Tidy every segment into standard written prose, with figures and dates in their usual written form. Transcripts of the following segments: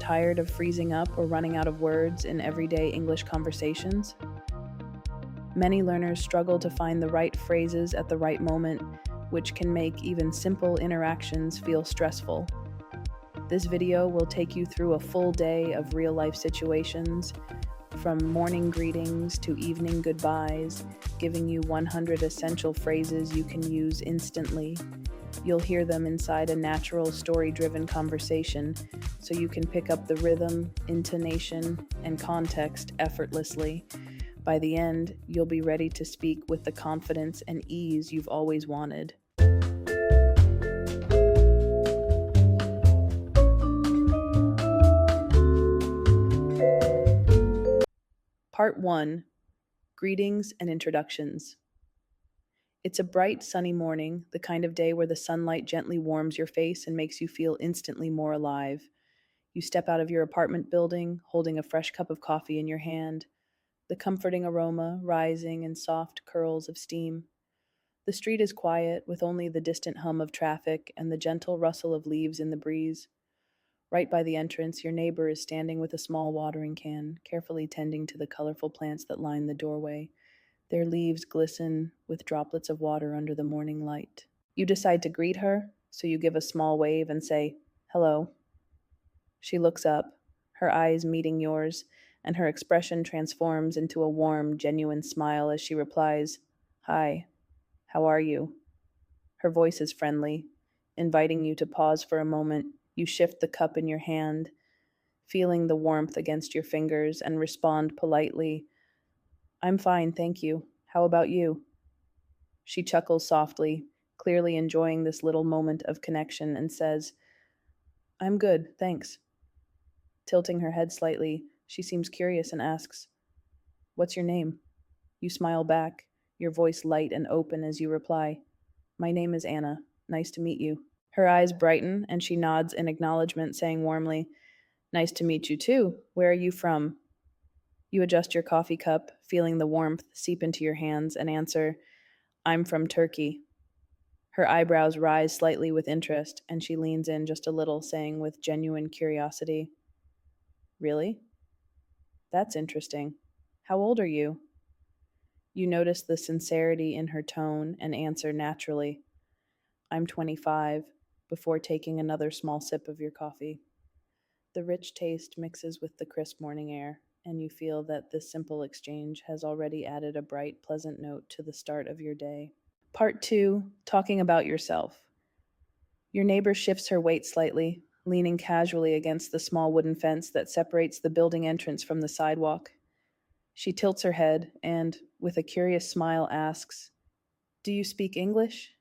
Tired of freezing up or running out of words in everyday English conversations? Many learners struggle to find the right phrases at the right moment, which can make even simple interactions feel stressful. This video will take you through a full day of real life situations, from morning greetings to evening goodbyes, giving you 100 essential phrases you can use instantly. You'll hear them inside a natural, story driven conversation, so you can pick up the rhythm, intonation, and context effortlessly. By the end, you'll be ready to speak with the confidence and ease you've always wanted. Part 1: Greetings and Introductions. It's a bright, sunny morning, the kind of day where the sunlight gently warms your face and makes you feel instantly more alive. You step out of your apartment building, holding a fresh cup of coffee in your hand, the comforting aroma rising in soft curls of steam. The street is quiet, with only the distant hum of traffic and the gentle rustle of leaves in the breeze. Right by the entrance, your neighbor is standing with a small watering can, carefully tending to the colorful plants that line the doorway. Their leaves glisten with droplets of water under the morning light. You decide to greet her, so you give a small wave and say, "Hello." She looks up, her eyes meeting yours, and her expression transforms into a warm, genuine smile as she replies, "Hi, how are you?" Her voice is friendly, inviting you to pause for a moment. You shift the cup in your hand, feeling the warmth against your fingers, and respond politely, "I'm fine, thank you. How about you?" She chuckles softly, clearly enjoying this little moment of connection, and says, "I'm good, thanks." Tilting her head slightly, she seems curious and asks, "What's your name?" You smile back, your voice light and open as you reply, "My name is Anna. Nice to meet you." Her eyes brighten and she nods in acknowledgement, saying warmly, "Nice to meet you too. Where are you from?" You adjust your coffee cup, feeling the warmth seep into your hands, and answer, "I'm from Turkey." Her eyebrows rise slightly with interest, and she leans in just a little, saying with genuine curiosity, "Really? That's interesting. How old are you?" You notice the sincerity in her tone and answer naturally, "I'm 25," before taking another small sip of your coffee. The rich taste mixes with the crisp morning air, and you feel that this simple exchange has already added a bright, pleasant note to the start of your day. Part 2: Talking about yourself. Your neighbor shifts her weight slightly, leaning casually against the small wooden fence that separates the building entrance from the sidewalk. She tilts her head and, with a curious smile, asks, "Do you speak English?"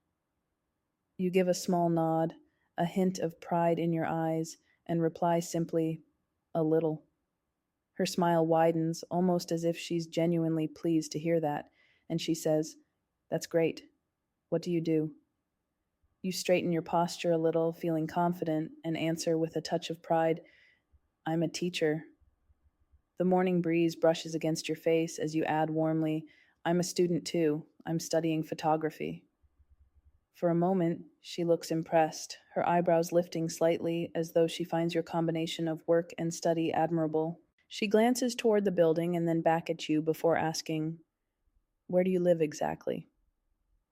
You give a small nod, a hint of pride in your eyes, and reply simply, "A little." Her smile widens, almost as if she's genuinely pleased to hear that, and she says, "That's great. What do you do?" You straighten your posture a little, feeling confident, and answer with a touch of pride, "I'm a teacher." The morning breeze brushes against your face as you add warmly, "I'm a student too. I'm studying photography." For a moment, she looks impressed, her eyebrows lifting slightly as though she finds your combination of work and study admirable. She glances toward the building and then back at you before asking, "Where do you live exactly?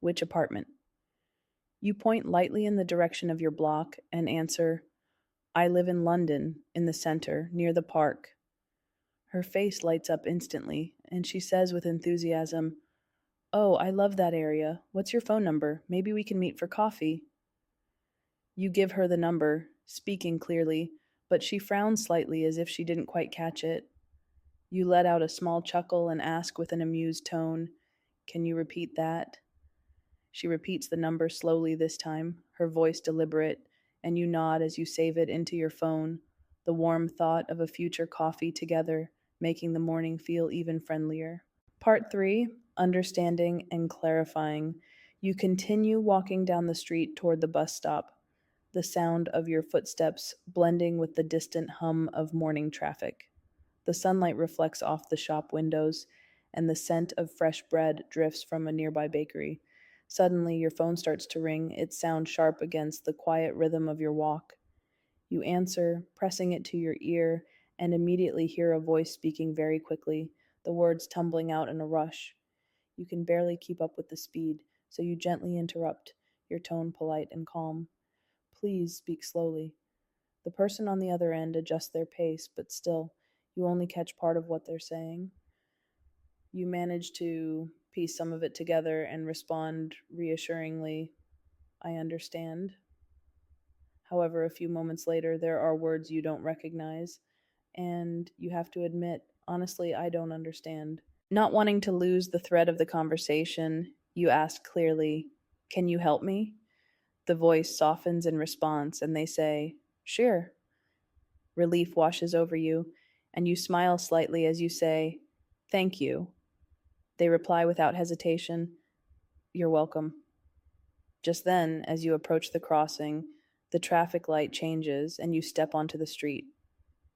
Which apartment?" You point lightly in the direction of your block and answer, "I live in London, in the center, near the park." Her face lights up instantly, and she says with enthusiasm, "Oh, I love that area. What's your phone number? Maybe we can meet for coffee." You give her the number, speaking clearly, but she frowns slightly as if she didn't quite catch it. You let out a small chuckle and ask with an amused tone, "Can you repeat that?" She repeats the number slowly this time, her voice deliberate, and you nod as you save it into your phone, the warm thought of a future coffee together, making the morning feel even friendlier. Part 3: Understanding and Clarifying. You continue walking down the street toward the bus stop, the sound of your footsteps blending with the distant hum of morning traffic. The sunlight reflects off the shop windows, and the scent of fresh bread drifts from a nearby bakery. Suddenly, your phone starts to ring, its sound sharp against the quiet rhythm of your walk. You answer, pressing it to your ear, and immediately hear a voice speaking very quickly, the words tumbling out in a rush. You can barely keep up with the speed, so you gently interrupt, your tone polite and calm. Please speak slowly. The person on the other end adjusts their pace, but still, you only catch part of what they're saying. You manage to piece some of it together and respond reassuringly, I understand. However, a few moments later, there are words you don't recognize, and you have to admit, honestly, I don't understand. Not wanting to lose the thread of the conversation, you ask clearly, can you help me? The voice softens in response, and they say, sure. Relief washes over you, and you smile slightly as you say, thank you. They reply without hesitation, you're welcome. Just then, as you approach the crossing, the traffic light changes and you step onto the street.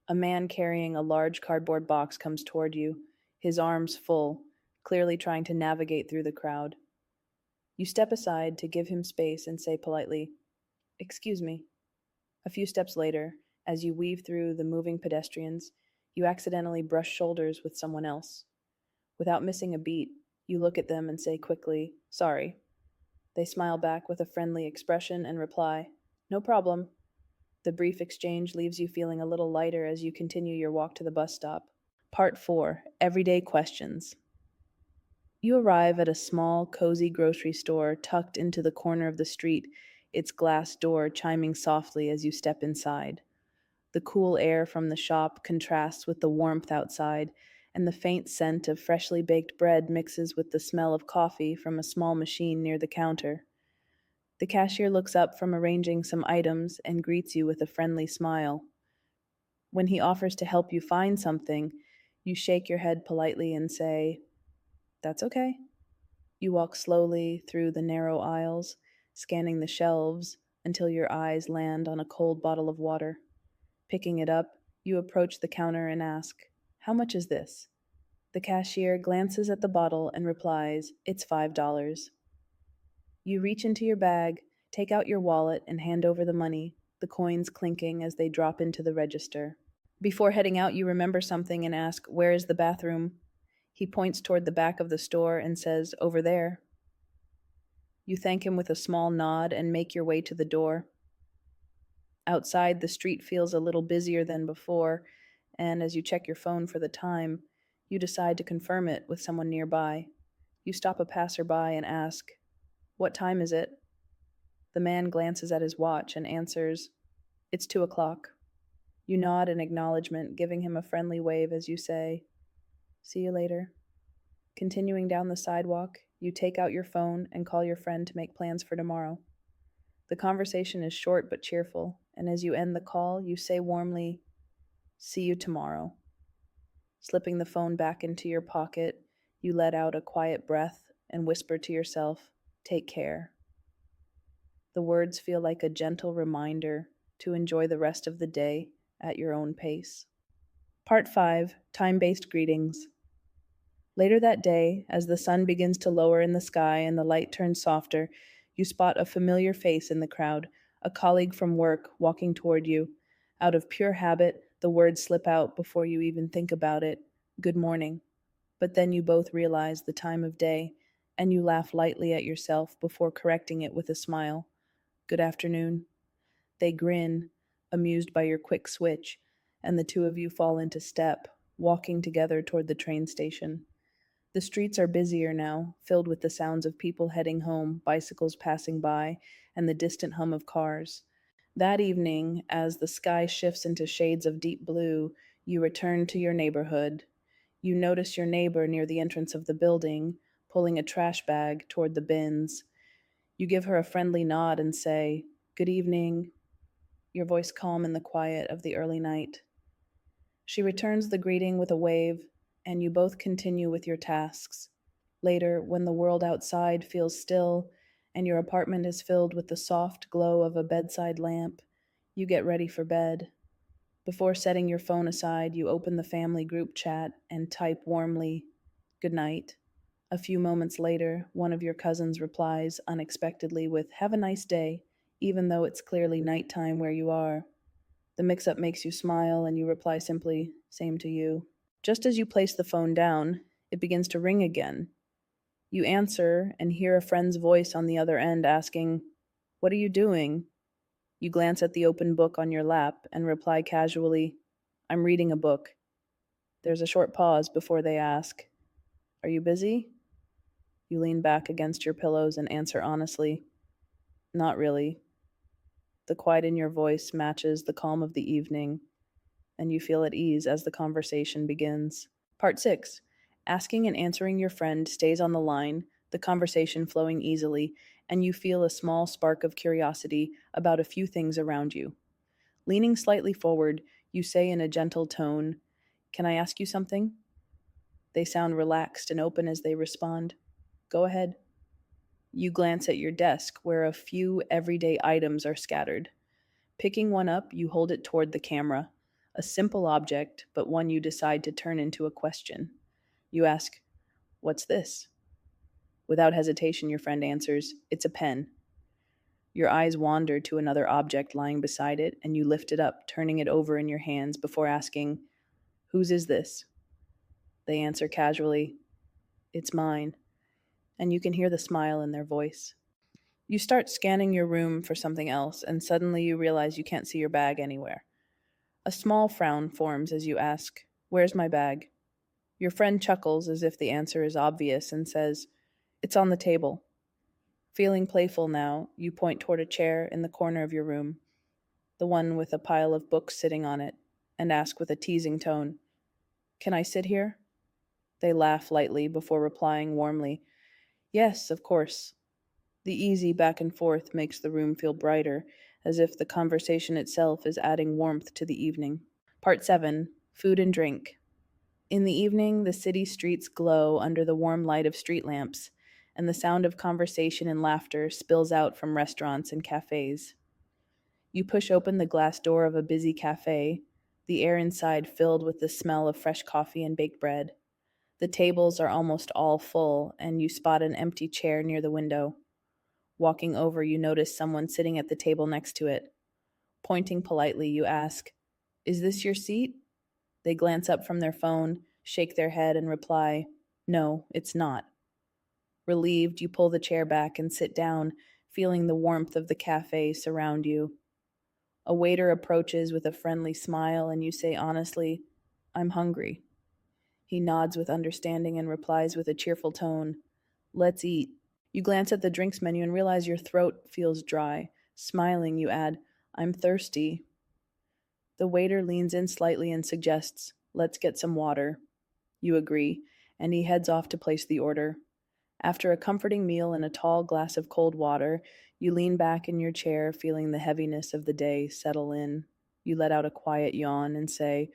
A man carrying a large cardboard box comes toward you, his arms full, clearly trying to navigate through the crowd. You step aside to give him space and say politely, excuse me. A few steps later, as you weave through the moving pedestrians, you accidentally brush shoulders with someone else. Without missing a beat, you look at them and say quickly, sorry. They smile back with a friendly expression and reply, no problem. The brief exchange leaves you feeling a little lighter as you continue your walk to the bus stop. Part 4, Everyday Questions. You arrive at a small, cozy grocery store tucked into the corner of the street, its glass door chiming softly as you step inside. The cool air from the shop contrasts with the warmth outside, and the faint scent of freshly baked bread mixes with the smell of coffee from a small machine near the counter. The cashier looks up from arranging some items and greets you with a friendly smile. When he offers to help you find something, you shake your head politely and say, that's okay. You walk slowly through the narrow aisles, scanning the shelves until your eyes land on a cold bottle of water. Picking it up, you approach the counter and ask, how much is this? The cashier glances at the bottle and replies, it's $5. You reach into your bag, take out your wallet, and hand over the money, the coins clinking as they drop into the register. Before heading out, you remember something and ask, where is the bathroom? He points toward the back of the store and says, over there. You thank him with a small nod and make your way to the door. Outside, the street feels a little busier than before, and as you check your phone for the time, you decide to confirm it with someone nearby. You stop a passerby and ask, what time is it? The man glances at his watch and answers, it's 2:00. You nod in acknowledgement, giving him a friendly wave as you say, see you later. Continuing down the sidewalk, you take out your phone and call your friend to make plans for tomorrow. The conversation is short but cheerful, and as you end the call, you say warmly, see you tomorrow. Slipping the phone back into your pocket, you let out a quiet breath and whisper to yourself, take care. The words feel like a gentle reminder to enjoy the rest of the day at your own pace. Part 5, Time-Based Greetings. Later that day, as the sun begins to lower in the sky and the light turns softer, you spot a familiar face in the crowd, a colleague from work walking toward you. Out of pure habit, the words slip out before you even think about it. Good morning. But then you both realize the time of day, and you laugh lightly at yourself before correcting it with a smile. Good afternoon. They grin, amused by your quick switch, and the two of you fall into step, walking together toward the train station. The streets are busier now, filled with the sounds of people heading home, bicycles passing by, and the distant hum of cars. That evening, as the sky shifts into shades of deep blue, you return to your neighborhood. You notice your neighbor near the entrance of the building, pulling a trash bag toward the bins. You give her a friendly nod and say, good evening, your voice calm in the quiet of the early night. She returns the greeting with a wave, and you both continue with your tasks. Later, when the world outside feels still and your apartment is filled with the soft glow of a bedside lamp, you get ready for bed. Before setting your phone aside, you open the family group chat and type warmly, good night. A few moments later, one of your cousins replies unexpectedly with, have a nice day, even though it's clearly nighttime where you are. The mix up makes you smile, and you reply simply, "Same to you." Just as you place the phone down, it begins to ring again. You answer and hear a friend's voice on the other end asking, "What are you doing?" You glance at the open book on your lap and reply casually, "I'm reading a book." There's a short pause before they ask, "Are you busy?" You lean back against your pillows and answer honestly, "Not really." The quiet in your voice matches the calm of the evening, and you feel at ease as the conversation begins. Part 6. Asking and answering your friend stays on the line, the conversation flowing easily, and you feel a small spark of curiosity about a few things around you. Leaning slightly forward, you say in a gentle tone, "Can I ask you something?" They sound relaxed and open as they respond, "Go ahead." You glance at your desk where a few everyday items are scattered. Picking one up, you hold it toward the camera. A simple object, but one you decide to turn into a question. You ask, "What's this?" Without hesitation, your friend answers, "It's a pen." Your eyes wander to another object lying beside it, and you lift it up, turning it over in your hands before asking, "Whose is this?" They answer casually, "It's mine," and you can hear the smile in their voice. You start scanning your room for something else, and suddenly you realize you can't see your bag anywhere. A small frown forms as you ask, "Where's my bag?" Your friend chuckles as if the answer is obvious and says, "It's on the table." Feeling playful now, you point toward a chair in the corner of your room, the one with a pile of books sitting on it, and ask with a teasing tone, "Can I sit here?" They laugh lightly before replying warmly, "Yes, of course." The easy back and forth makes the room feel brighter, as if the conversation itself is adding warmth to the evening. Part 7. Food and Drink. In the evening, the city streets glow under the warm light of street lamps, and the sound of conversation and laughter spills out from restaurants and cafes. You push open the glass door of a busy cafe, the air inside filled with the smell of fresh coffee and baked bread. The tables are almost all full, and you spot an empty chair near the window. Walking over, you notice someone sitting at the table next to it. Pointing politely, you ask, "Is this your seat?" They glance up from their phone, shake their head, and reply, "No, it's not." Relieved, you pull the chair back and sit down, feeling the warmth of the cafe surround you. A waiter approaches with a friendly smile, and you say honestly, "I'm hungry." He nods with understanding and replies with a cheerful tone, "Let's eat." You glance at the drinks menu and realize your throat feels dry. Smiling, you add, "I'm thirsty." The waiter leans in slightly and suggests, "Let's get some water." You agree, and he heads off to place the order. After a comforting meal and a tall glass of cold water, you lean back in your chair, feeling the heaviness of the day settle in. You let out a quiet yawn and say,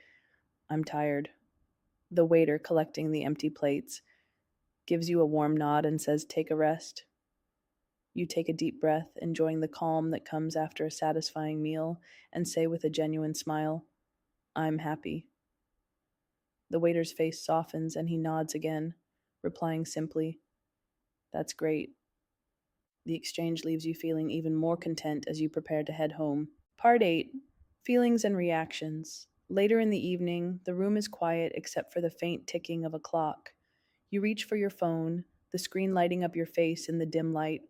"I'm tired." The waiter, collecting the empty plates, gives you a warm nod and says, "Take a rest." You take a deep breath, enjoying the calm that comes after a satisfying meal, and say with a genuine smile, "I'm happy." The waiter's face softens and he nods again, replying simply, "That's great." The exchange leaves you feeling even more content as you prepare to head home. Part 8. Feelings and Reactions. Later in the evening, the room is quiet except for the faint ticking of a clock. You reach for your phone, the screen lighting up your face in the dim light.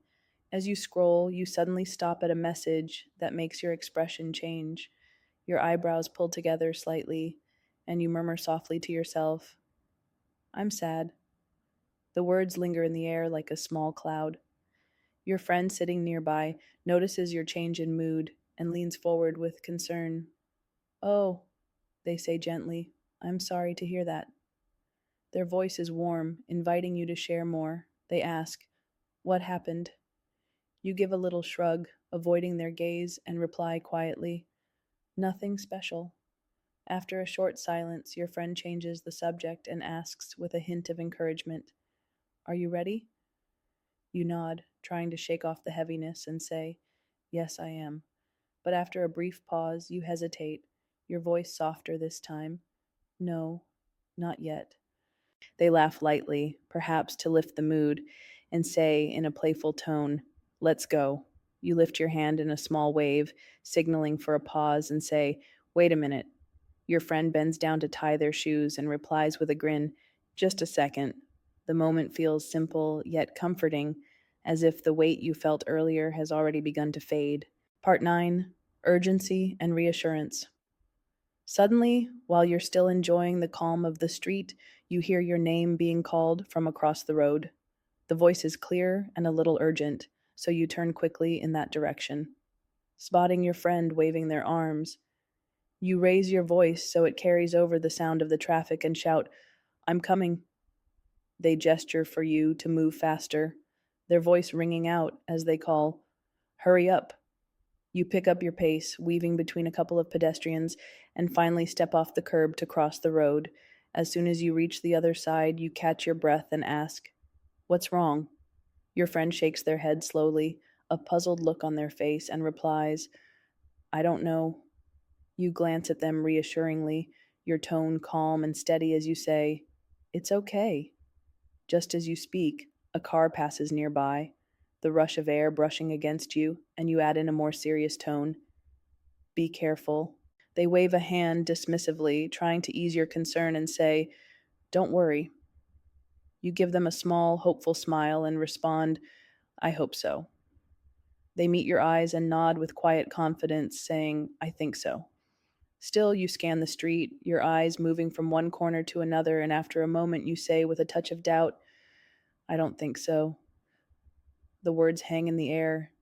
As you scroll, you suddenly stop at a message that makes your expression change. Your eyebrows pull together slightly, and you murmur softly to yourself, "I'm sad." The words linger in the air like a small cloud. Your friend sitting nearby notices your change in mood and leans forward with concern. "Oh," they say gently, "I'm sorry to hear that." Their voice is warm, inviting you to share more. They ask, "What happened?" You give a little shrug, avoiding their gaze, and reply quietly, "Nothing special." After a short silence, your friend changes the subject and asks with a hint of encouragement, "Are you ready?" You nod, trying to shake off the heaviness, and say, "Yes, I am." But after a brief pause, you hesitate, your voice softer this time. "No, not yet." They laugh lightly, perhaps to lift the mood, and say in a playful tone, "Let's go." You lift your hand in a small wave, signaling for a pause, and say, Wait a minute. Your friend bends down to tie their shoes and replies with a grin, just a second. The moment feels simple yet comforting, as if the weight you felt earlier has already begun to fade. Part 9, Urgency and Reassurance. Suddenly, while you're still enjoying the calm of the street, you hear your name being called from across the road. The voice is clear and a little urgent, so you turn quickly in that direction. Spotting your friend waving their arms, you raise your voice so it carries over the sound of the traffic and shout, "I'm coming." They gesture for you to move faster, their voice ringing out as they call, "Hurry up." You pick up your pace, weaving between a couple of pedestrians, and finally step off the curb to cross the road. As soon as you reach the other side, you catch your breath and ask, "What's wrong?" Your friend shakes their head slowly, a puzzled look on their face, and replies, "I don't know." You glance at them reassuringly, your tone calm and steady as you say, "It's okay." Just as you speak, a car passes nearby, the rush of air brushing against you, and you add in a more serious tone, "Be careful." They wave a hand dismissively, trying to ease your concern and say, "Don't worry." You give them a small, hopeful smile and respond, "I hope so." They meet your eyes and nod with quiet confidence, saying, "I think so." Still, you scan the street, your eyes moving from one corner to another, and after a moment you say with a touch of doubt, "I don't think so." The words hang in the air,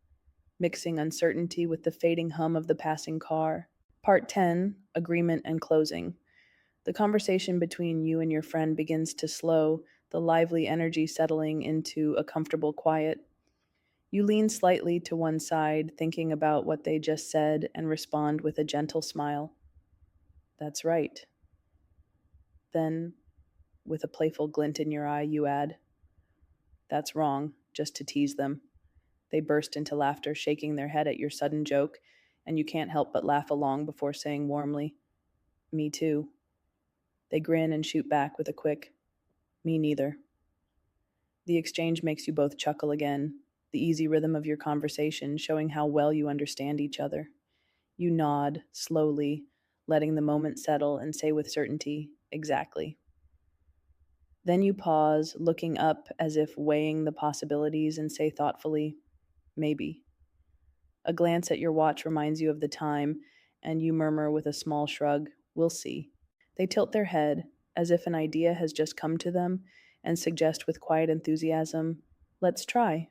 mixing uncertainty with the fading hum of the passing car. Part 10, Agreement and Closing. The conversation between you and your friend begins to slow, the lively energy settling into a comfortable quiet. You lean slightly to one side, thinking about what they just said, and respond with a gentle smile. "That's right." Then, with a playful glint in your eye, you add, "That's wrong," just to tease them. They burst into laughter, shaking their head at your sudden joke, and you can't help but laugh along before saying warmly, "Me too." They grin and shoot back with a quick, "Me neither." The exchange makes you both chuckle again, the easy rhythm of your conversation showing how well you understand each other. You nod, slowly, letting the moment settle, and say with certainty, "Exactly." Then you pause, looking up as if weighing the possibilities, and say thoughtfully, "Maybe." A glance at your watch reminds you of the time, and you murmur with a small shrug, "We'll see." They tilt their head, as if an idea has just come to them, and suggest with quiet enthusiasm, "Let's try."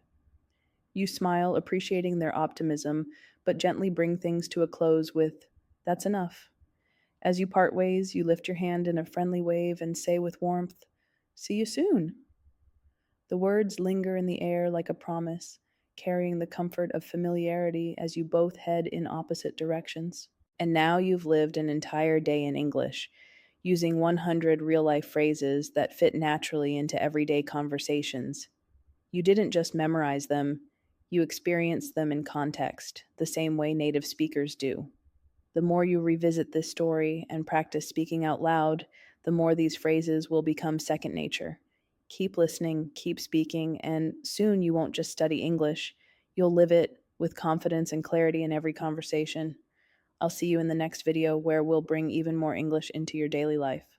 You smile, appreciating their optimism, but gently bring things to a close with, "That's enough." As you part ways, you lift your hand in a friendly wave and say with warmth, "See you soon." The words linger in the air like a promise, carrying the comfort of familiarity as you both head in opposite directions. And now you've lived an entire day in English, using 100 real life phrases that fit naturally into everyday conversations. You didn't just memorize them, you experienced them in context, the same way native speakers do. The more you revisit this story and practice speaking out loud, the more these phrases will become second nature. Keep listening, keep speaking, and soon you won't just study English, you'll live it with confidence and clarity in every conversation. I'll see you in the next video where we'll bring even more English into your daily life.